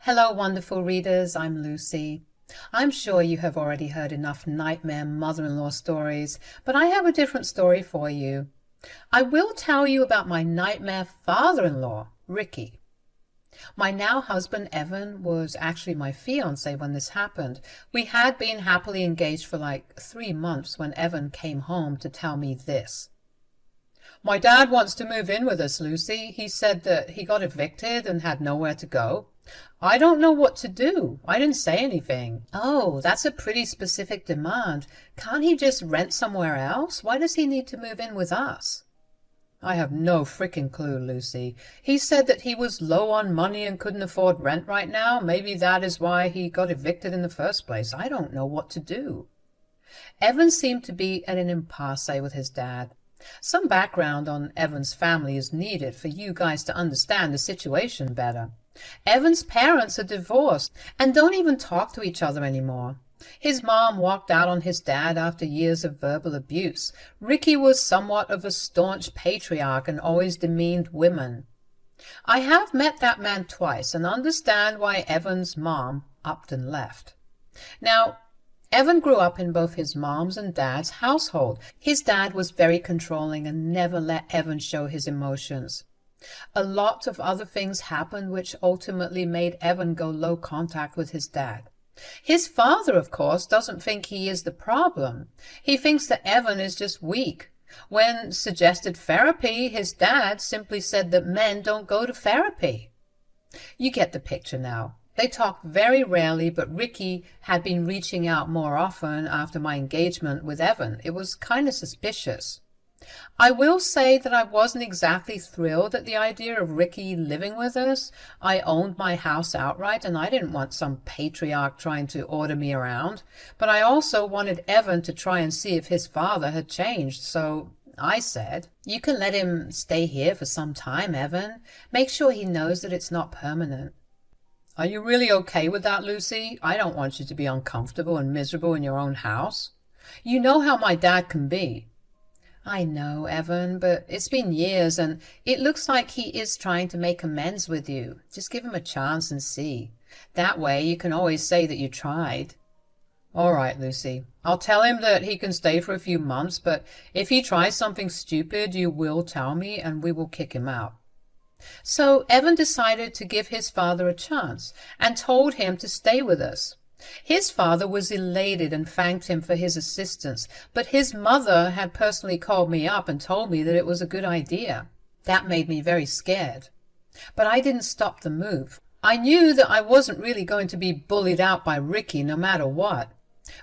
Hello, wonderful readers. I'm Lucy. I'm sure you have already heard enough nightmare mother-in-law stories, but I have a different story for you. I will tell you about my nightmare father-in-law, Ricky. My now husband, Evan, was actually my fiancé when this happened. We had been happily engaged for like 3 months when Evan came home to tell me this. "My dad wants to move in with us, Lucy. He said that he got evicted and had nowhere to go. I don't know what to do. I didn't say anything." "Oh, that's a pretty specific demand. Can't he just rent somewhere else? Why does he need to move in with us?" "I have no frickin' clue, Lucy. He said that he was low on money and couldn't afford rent right now. Maybe that is why he got evicted in the first place. I don't know what to do." Evan seemed to be at an impasse with his dad. Some background on Evan's family is needed for you guys to understand the situation better. Evan's parents are divorced and don't even talk to each other anymore. His mom walked out on his dad after years of verbal abuse. Ricky was somewhat of a staunch patriarch and always demeaned women. I have met that man twice and understand why Evan's mom upped and left. Now, Evan grew up in both his mom's and dad's household. His dad was very controlling and never let Evan show his emotions. A lot of other things happened which ultimately made Evan go low contact with his dad. His father, of course, doesn't think he is the problem. He thinks that Evan is just weak. When suggested therapy, his dad simply said that men don't go to therapy. You get the picture now. They talked very rarely, but Ricky had been reaching out more often after my engagement with Evan. It was kind of suspicious. I will say that I wasn't exactly thrilled at the idea of Ricky living with us. I owned my house outright, and I didn't want some patriarch trying to order me around. But I also wanted Evan to try and see if his father had changed, so I said, "You can let him stay here for some time, Evan. Make sure he knows that it's not permanent." "Are you really okay with that, Lucy? I don't want you to be uncomfortable and miserable in your own house. You know how my dad can be." "I know, Evan, but it's been years and it looks like he is trying to make amends with you. Just give him a chance and see. That way you can always say that you tried." "All right, Lucy. I'll tell him that he can stay for a few months, but if he tries something stupid, you will tell me and we will kick him out." So Evan decided to give his father a chance and told him to stay with us. His father was elated and thanked him for his assistance, but his mother had personally called me up and told me that it was a good idea. That made me very scared. But I didn't stop the move. I knew that I wasn't really going to be bullied out by Ricky no matter what.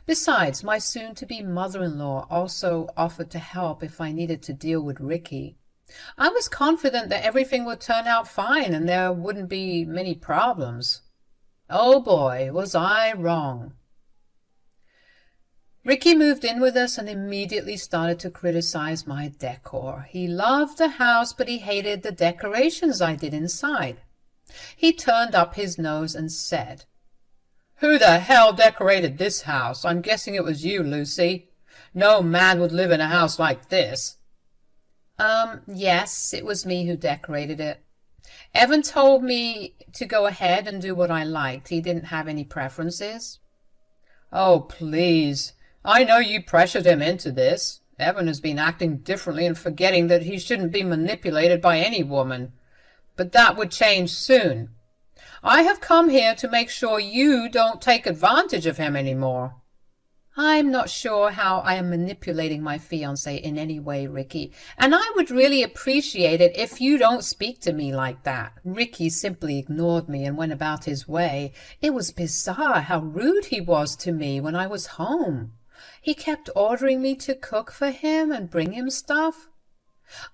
Besides, my soon-to-be mother-in-law also offered to help if I needed to deal with Ricky. I was confident that everything would turn out fine and there wouldn't be many problems. Oh boy, was I wrong. Ricky moved in with us and immediately started to criticize my decor. He loved the house, but he hated the decorations I did inside. He turned up his nose and said, "Who the hell decorated this house? I'm guessing it was you, Lucy. No man would live in a house like this." Yes, it was me who decorated it. Evan told me to go ahead and do what I liked. He didn't have any preferences. "Oh, please. I know you pressured him into this. Evan has been acting differently and forgetting that he shouldn't be manipulated by any woman. But that would change soon. I have come here to make sure you don't take advantage of him anymore." "I'm not sure how I am manipulating my fiancé in any way, Ricky, and I would really appreciate it if you don't speak to me like that." Ricky simply ignored me and went about his way. It was bizarre how rude he was to me when I was home. He kept ordering me to cook for him and bring him stuff.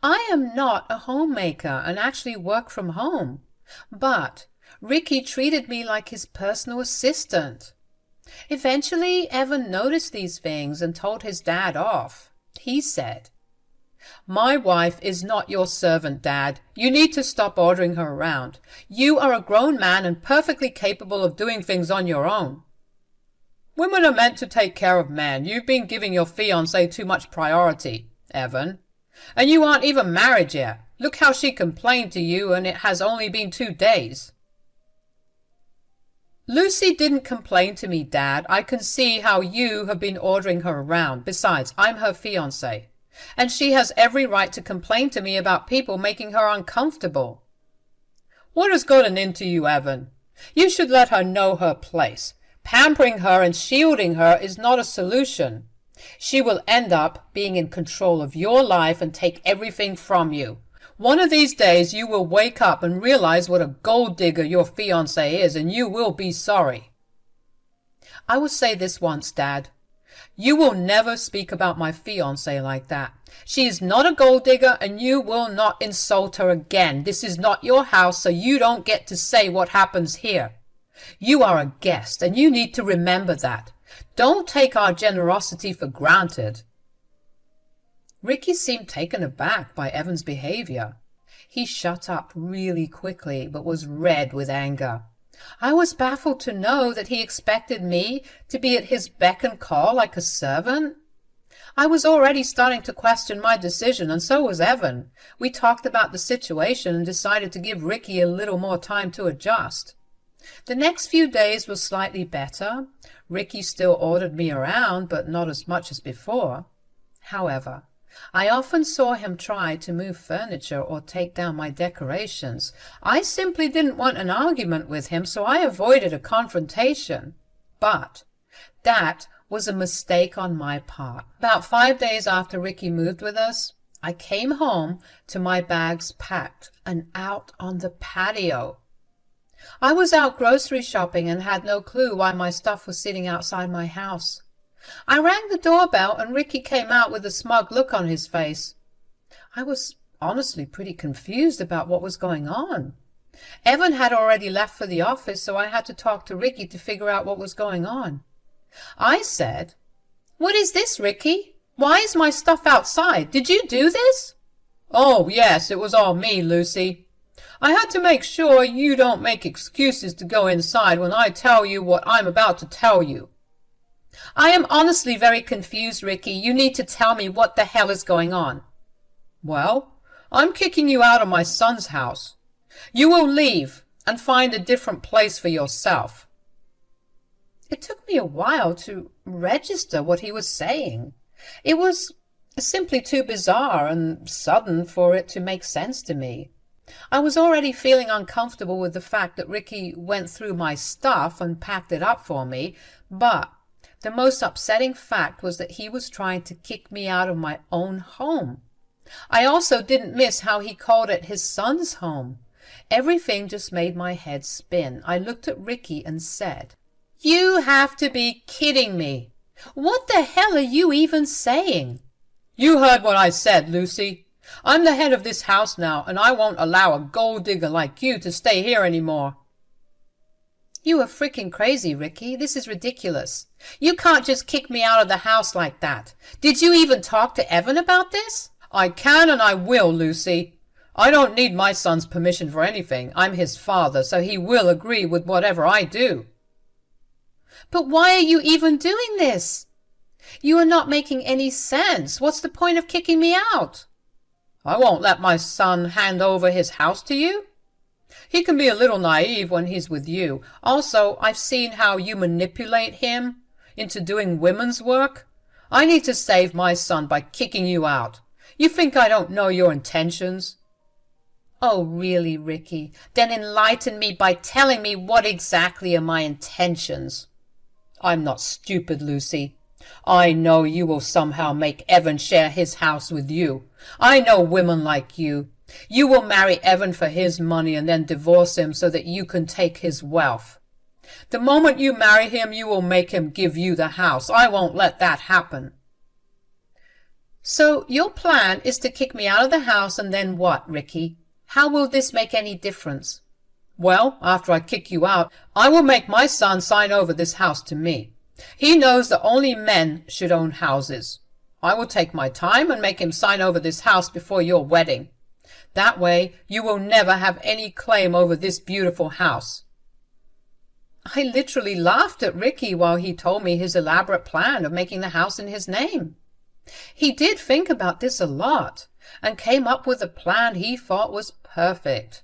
I am not a homemaker and actually work from home, but Ricky treated me like his personal assistant. Eventually, Evan noticed these things and told his dad off. He said, "My wife is not your servant, Dad. You need to stop ordering her around. You are a grown man and perfectly capable of doing things on your own. Women are meant to take care of men. You've been giving your fiancée too much priority, Evan. And you aren't even married yet. Look how she complained to you, and it has only been 2 days." Lucy didn't complain to me, Dad. I can see how you have been ordering her around. Besides, I'm her fiancé, and she has every right to complain to me about people making her uncomfortable. What has gotten into you, Evan? You should let her know her place. Pampering her and shielding her is not a solution. She will end up being in control of your life and take everything from you. One of these days you will wake up and realize what a gold digger your fiancé is, and you will be sorry. I will say this once, Dad. You will never speak about my fiancé like that. She is not a gold digger, and you will not insult her again. This is not your house, so you don't get to say what happens here. You are a guest, and you need to remember that. Don't take our generosity for granted. Ricky seemed taken aback by Evan's behavior. He shut up really quickly, but was red with anger. I was baffled to know that he expected me to be at his beck and call like a servant. I was already starting to question my decision, and so was Evan. We talked about the situation and decided to give Ricky a little more time to adjust. The next few days were slightly better. Ricky still ordered me around, but not as much as before. However, I often saw him try to move furniture or take down my decorations. I simply didn't want an argument with him, so I avoided a confrontation. But that was a mistake on my part. About 5 days after Ricky moved with us, I came home to my bags packed and out on the patio. I was out grocery shopping and had no clue why my stuff was sitting outside my house. I rang the doorbell and Ricky came out with a smug look on his face. I was honestly pretty confused about what was going on. Evan had already left for the office, so I had to talk to Ricky to figure out what was going on. I said, "What is this, Ricky? Why is my stuff outside? Did you do this?" "Oh, yes, it was all me, Lucy. I had to make sure you don't make excuses to go inside when I tell you what I'm about to tell you." "I am honestly very confused, Ricky. You need to tell me what the hell is going on." "Well, I'm kicking you out of my son's house. You will leave and find a different place for yourself." It took me a while to register what he was saying. It was simply too bizarre and sudden for it to make sense to me. I was already feeling uncomfortable with the fact that Ricky went through my stuff and packed it up for me, but the most upsetting fact was that he was trying to kick me out of my own home. I also didn't miss how he called it his son's home. Everything just made my head spin. I looked at Ricky and said, "You have to be kidding me. What the hell are you even saying?" "You heard what I said, Lucy. I'm the head of this house now, and I won't allow a gold digger like you to stay here anymore." "You are freaking crazy, Ricky. This is ridiculous. You can't just kick me out of the house like that. Did you even talk to Evan about this?" "I can and I will, Lucy. I don't need my son's permission for anything. I'm his father, so he will agree with whatever I do." "But why are you even doing this? You are not making any sense. What's the point of kicking me out?" "I won't let my son hand over his house to you. He can be a little naive when he's with you. Also, I've seen how you manipulate him into doing women's work. I need to save my son by kicking you out. You think I don't know your intentions?" "Oh, really, Ricky? Then enlighten me by telling me what exactly are my intentions." "I'm not stupid, Lucy. I know you will somehow make Evan share his house with you. I know women like you. You will marry Evan for his money and then divorce him so that you can take his wealth. The moment you marry him, you will make him give you the house. I won't let that happen." "So your plan is to kick me out of the house and then what, Ricky? How will this make any difference?" "Well, after I kick you out, I will make my son sign over this house to me. He knows that only men should own houses. I will take my time and make him sign over this house before your wedding. That way you will never have any claim over this beautiful house." I literally laughed at Ricky while he told me his elaborate plan of making the house in his name. He did think about this a lot and came up with a plan he thought was perfect.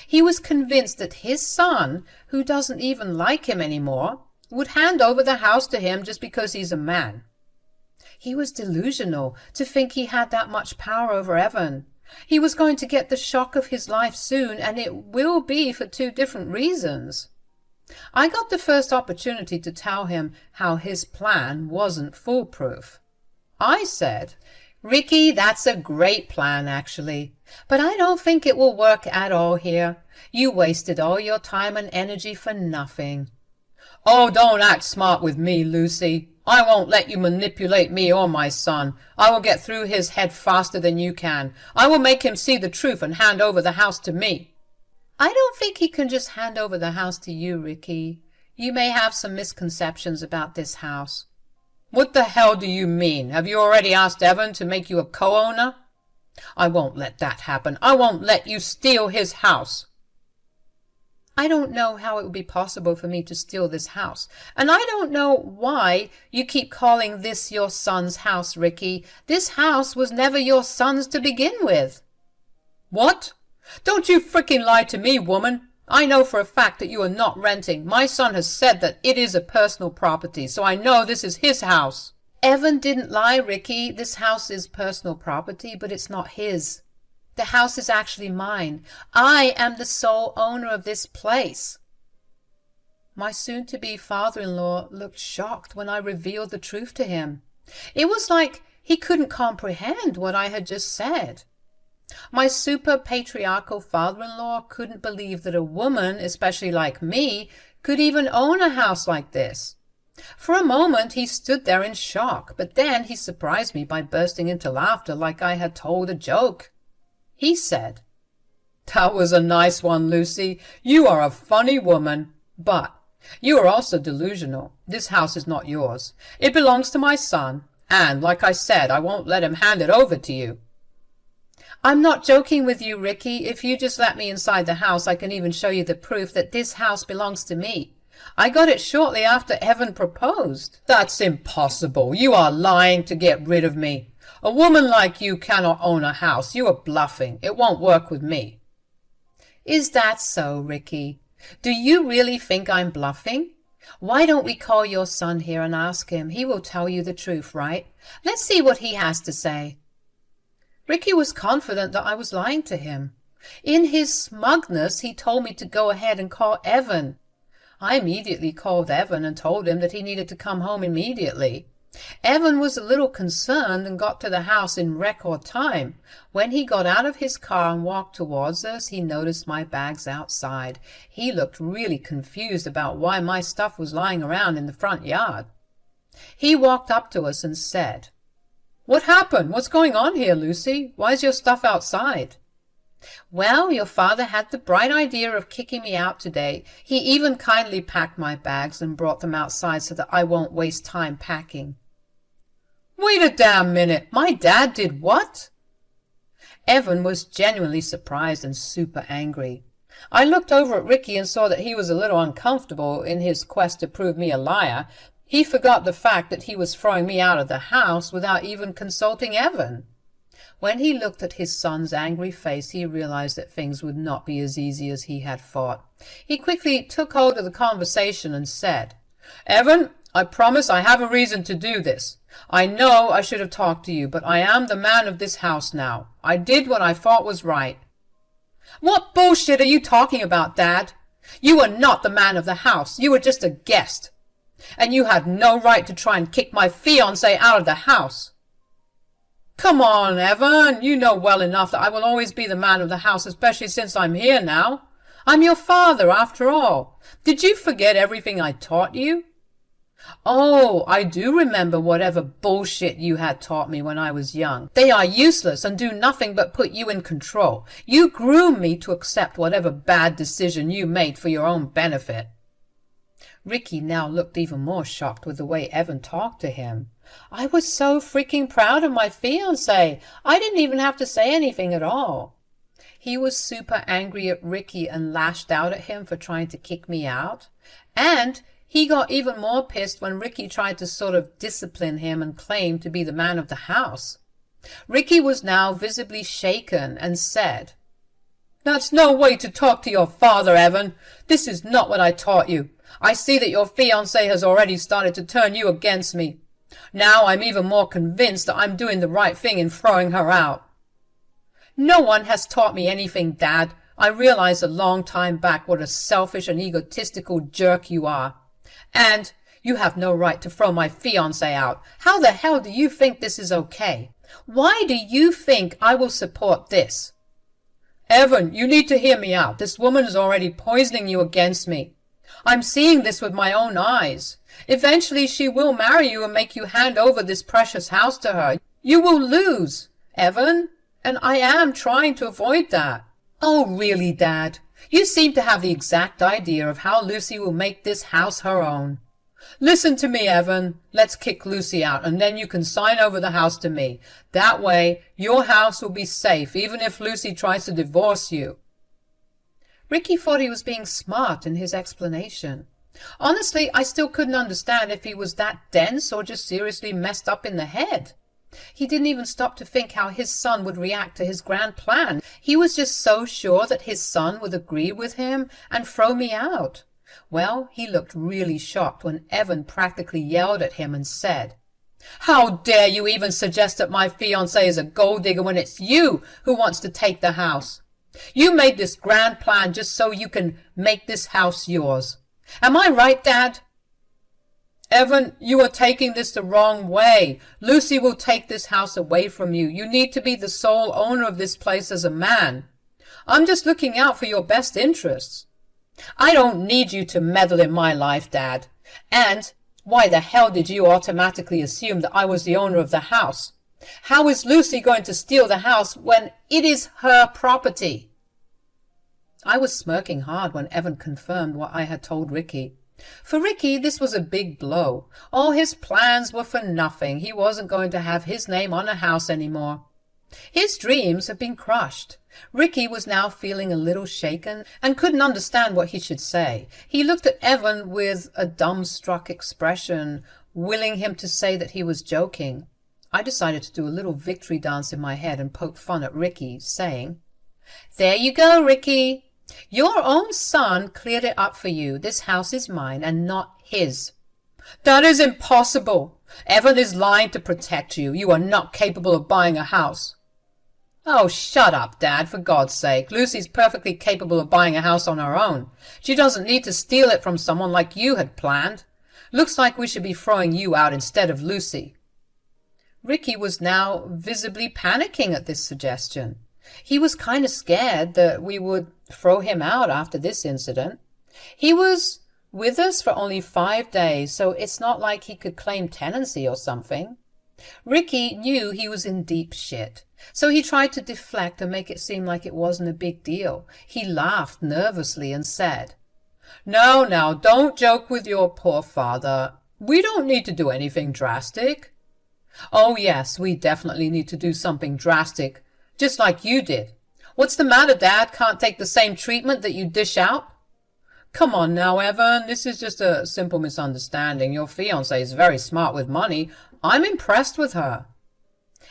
He was convinced that his son, who doesn't even like him anymore, would hand over the house to him just because he's a man. He was delusional to think he had that much power over Evan. He was going to get the shock of his life soon, and it will be for 2 different reasons. I got the first opportunity to tell him how his plan wasn't foolproof. I said, "Ricky, that's a great plan, actually, but I don't think it will work at all here. You wasted all your time and energy for nothing." "Oh, don't act smart with me, Lucy. I won't let you manipulate me or my son. I will get through his head faster than you can. I will make him see the truth and hand over the house to me." "I don't think he can just hand over the house to you, Ricky. You may have some misconceptions about this house." "What the hell do you mean? Have you already asked Evan to make you a co-owner?" "I won't let that happen. I won't let you steal his house." "I don't know how it would be possible for me to steal this house, and I don't know why you keep calling this your son's house, Ricky. This house was never your son's to begin with." "What? Don't you frickin' lie to me, woman. I know for a fact that you are not renting. My son has said that it is a personal property, so I know this is his house." "Evan didn't lie, Ricky. This house is personal property, but it's not his. The house is actually mine. I am the sole owner of this place." My soon-to-be father-in-law looked shocked when I revealed the truth to him. It was like he couldn't comprehend what I had just said. My super-patriarchal father-in-law couldn't believe that a woman, especially like me, could even own a house like this. For a moment he stood there in shock, but then he surprised me by bursting into laughter like I had told a joke. He said, "That was a nice one, Lucy. You are a funny woman. But you are also delusional. This house is not yours. It belongs to my son, and, like I said, I won't let him hand it over to you." "I'm not joking with you, Ricky. If you just let me inside the house, I can even show you the proof that this house belongs to me. I got it shortly after Evan proposed." "That's impossible. You are lying to get rid of me. A woman like you cannot own a house. You are bluffing. It won't work with me." "Is that so, Ricky? Do you really think I'm bluffing? Why don't we call your son here and ask him? He will tell you the truth, right? Let's see what he has to say." Ricky was confident that I was lying to him. In his smugness, he told me to go ahead and call Evan. I immediately called Evan and told him that he needed to come home immediately. Evan was a little concerned and got to the house in record time. When he got out of his car and walked towards us, he noticed my bags outside. He looked really confused about why my stuff was lying around in the front yard. He walked up to us and said, "What happened? What's going on here, Lucy? Why is your stuff outside?" "Well, your father had the bright idea of kicking me out today. He even kindly packed my bags and brought them outside so that I won't waste time packing." "Wait a damn minute. My dad did what?" Evan was genuinely surprised and super angry. I looked over at Ricky and saw that he was a little uncomfortable in his quest to prove me a liar. He forgot the fact that he was throwing me out of the house without even consulting Evan. When he looked at his son's angry face, he realized that things would not be as easy as he had thought. He quickly took hold of the conversation and said, "Evan, I promise I have a reason to do this. I know I should have talked to you, but I am the man of this house now. I did what I thought was right." "What bullshit are you talking about, Dad? You were not the man of the house. You were just a guest. And you had no right to try and kick my fiancé out of the house." "Come on, Evan. You know well enough that I will always be the man of the house, especially since I'm here now. I'm your father, after all. Did you forget everything I taught you?" "Oh, I do remember whatever bullshit you had taught me when I was young. They are useless and do nothing but put you in control. You groomed me to accept whatever bad decision you made for your own benefit." Ricky now looked even more shocked with the way Evan talked to him. I was so freaking proud of my fiancé. I didn't even have to say anything at all. He was super angry at Ricky and lashed out at him for trying to kick me out. And he got even more pissed when Ricky tried to sort of discipline him and claim to be the man of the house. Ricky was now visibly shaken and said, That's no way to talk to your father, Evan. This is not what I taught you. I see that your fiancée has already started to turn you against me. Now I'm even more convinced that I'm doing the right thing in throwing her out. No one has taught me anything, Dad. I realized a long time back what a selfish and egotistical jerk you are. And you have no right to throw my fiancé out. How the hell do you think this is okay? Why do you think I will support this? Evan, you need to hear me out. This woman is already poisoning you against me. I'm seeing this with my own eyes. Eventually she will marry you and make you hand over this precious house to her. You will lose, Evan, and I am trying to avoid that. Oh, really, Dad? You seem to have the exact idea of how Lucy will make this house her own. Listen to me, Evan. Let's kick Lucy out, and then you can sign over the house to me. That way, your house will be safe, even if Lucy tries to divorce you. Ricky thought he was being smart in his explanation. Honestly, I still couldn't understand if he was that dense or just seriously messed up in the head. He didn't even stop to think how his son would react to his grand plan. He was just so sure that his son would agree with him and throw me out. Well, he looked really shocked when Evan practically yelled at him and said, "How dare you even suggest that my fiancée is a gold digger when it's you who wants to take the house? You made this grand plan just so you can make this house yours. Am I right, Dad?" "Evan, you are taking this the wrong way. Lucy will take this house away from you. You need to be the sole owner of this place as a man. I'm just looking out for your best interests." "I don't need you to meddle in my life, Dad. And why the hell did you automatically assume that I was the owner of the house? How is Lucy going to steal the house when it is her property?" I was smirking hard when Evan confirmed what I had told Ricky. For Ricky, this was a big blow. All his plans were for nothing. He wasn't going to have his name on a house anymore. His dreams had been crushed. Ricky was now feeling a little shaken and couldn't understand what he should say. He looked at Evan with a dumbstruck expression, willing him to say that he was joking. I decided to do a little victory dance in my head and poke fun at Ricky, saying, "There you go, Ricky. Your own son cleared it up for you. This house is mine and not his." "That is impossible. Evan is lying to protect you. You are not capable of buying a house." "Oh, shut up, Dad, for God's sake. Lucy's perfectly capable of buying a house on her own. She doesn't need to steal it from someone like you had planned. Looks like we should be throwing you out instead of Lucy." Ricky was now visibly panicking at this suggestion. He was kind of scared that we would throw him out after this incident. He was with us for only 5 days, so it's not like he could claim tenancy or something. Ricky knew he was in deep shit, so he tried to deflect and make it seem like it wasn't a big deal. He laughed nervously and said, Now, don't joke with your poor father. We don't need to do anything drastic." "Oh yes, we definitely need to do something drastic, just like you did. What's the matter, Dad? Can't take the same treatment that you dish out?" "Come on now, Evan. This is just a simple misunderstanding. Your fiancée is very smart with money. I'm impressed with her."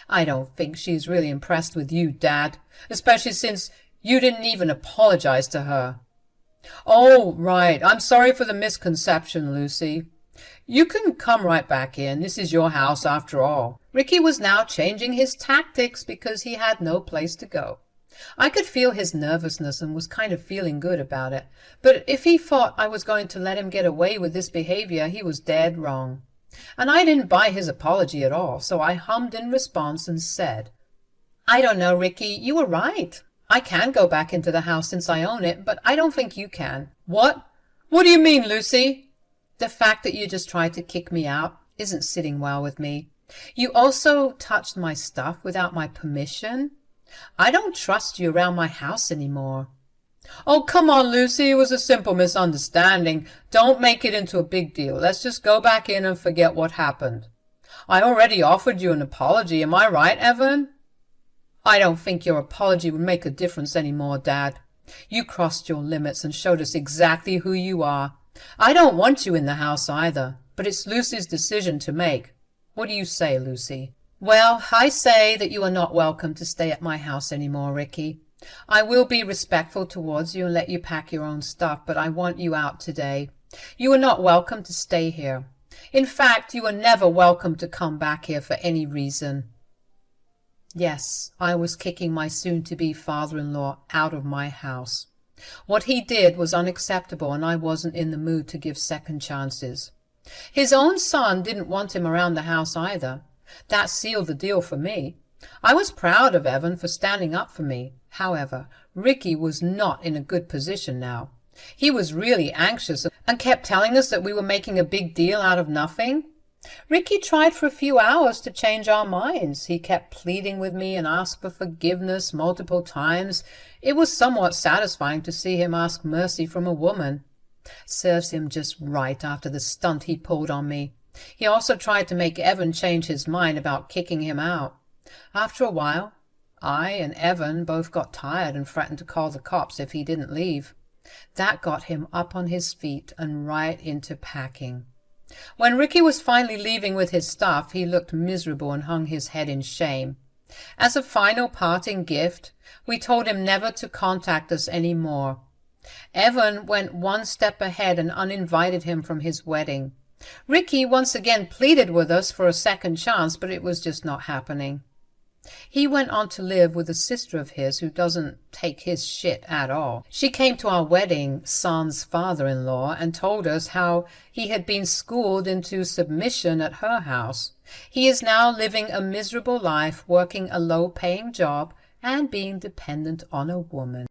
"I don't think she's really impressed with you, Dad, especially since you didn't even apologize to her." "Oh, right. I'm sorry for the misconception, Lucy. You can come right back in. This is your house after all." Ricky was now changing his tactics because he had no place to go. I could feel his nervousness and was kind of feeling good about it. But if he thought I was going to let him get away with this behavior, he was dead wrong. And I didn't buy his apology at all, so I hummed in response and said, "I don't know, Ricky. You were right. I can go back into the house since I own it, but I don't think you can." "What? What do you mean, Lucy?" "The fact that you just tried to kick me out isn't sitting well with me. You also touched my stuff without my permission. I don't trust you around my house anymore." "Oh, come on, Lucy. It was a simple misunderstanding. Don't make it into a big deal. Let's just go back in and forget what happened. I already offered you an apology. Am I right, Evan?" "I don't think your apology would make a difference anymore, Dad. You crossed your limits and showed us exactly who you are. I don't want you in the house either, but it's Lucy's decision to make. What do you say, Lucy?" "Well, I say that you are not welcome to stay at my house anymore, Ricky. I will be respectful towards you and let you pack your own stuff, but I want you out today. You are not welcome to stay here. In fact, you are never welcome to come back here for any reason." Yes, I was kicking my soon-to-be father-in-law out of my house. What he did was unacceptable, and I wasn't in the mood to give second chances. His own son didn't want him around the house either. That sealed the deal for me. I was proud of Evan for standing up for me. However, Ricky was not in a good position now. He was really anxious and kept telling us that we were making a big deal out of nothing. Ricky tried for a few hours to change our minds. He kept pleading with me and asked for forgiveness multiple times. It was somewhat satisfying to see him ask mercy from a woman. Serves him just right after the stunt he pulled on me. He also tried to make Evan change his mind about kicking him out. After a while, I and Evan both got tired and threatened to call the cops if he didn't leave. That got him up on his feet and right into packing. When Ricky was finally leaving with his stuff, he looked miserable and hung his head in shame. As a final parting gift, we told him never to contact us any more. Evan went one step ahead and uninvited him from his wedding. Ricky once again pleaded with us for a second chance, but it was just not happening. He went on to live with a sister of his who doesn't take his shit at all. She came to our wedding, Son's father-in-law, and told us how he had been schooled into submission at her house. He is now living a miserable life, working a low-paying job and being dependent on a woman.